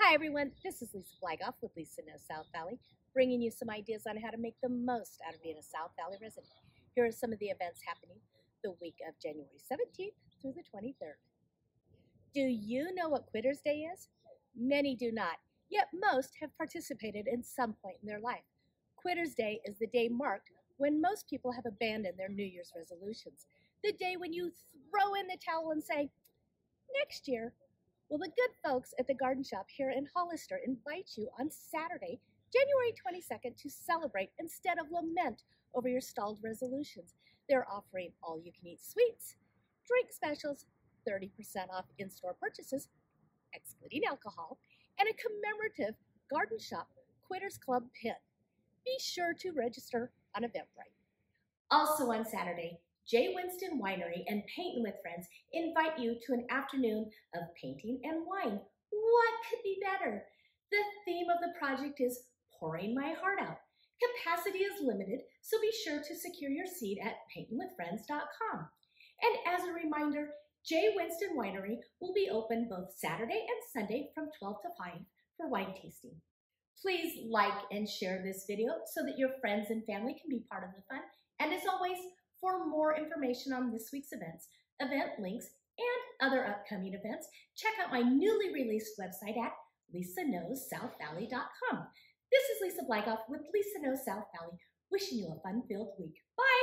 Hi everyone, this is Lisa Flagoff with Lisa Knows South Valley, bringing you some ideas on how to make the most out of being a South Valley resident. Here are some of the events happening the week of January 17th through the 23rd. Do you know what Quitter's Day is? Many do not, yet most have participated in some point in their life. Quitter's Day is the day marked when most people have abandoned their New Year's resolutions, the day when you throw in the towel and say, next year. Well, the good folks at the Garden Shop here in Hollister invite you on Saturday, January 22nd, to celebrate instead of lament over your stalled resolutions. They're offering all-you-can-eat sweets, drink specials, 30% off in-store purchases, excluding alcohol, and a commemorative Garden Shop Quitters Club pin. Be sure to register on Eventbrite. Also on Saturday, Winston Winery and Painting with Friends invite you to an afternoon of painting and wine. What could be better? The theme of the project is Pouring My Heart Out. Capacity is limited, so be sure to secure your seat at paintingwithfriends.com. And as a reminder, Winston Winery will be open both Saturday and Sunday from 12 to 5 for wine tasting. Please like and share this video so that your friends and family can be part of the fun. And as always, for more information on this week's events, event links, and other upcoming events, check out my newly released website at lisanowssouthvalley.com. This is Lisa Flagoff with Lisa Knows South Valley, wishing you a fun-filled week. Bye!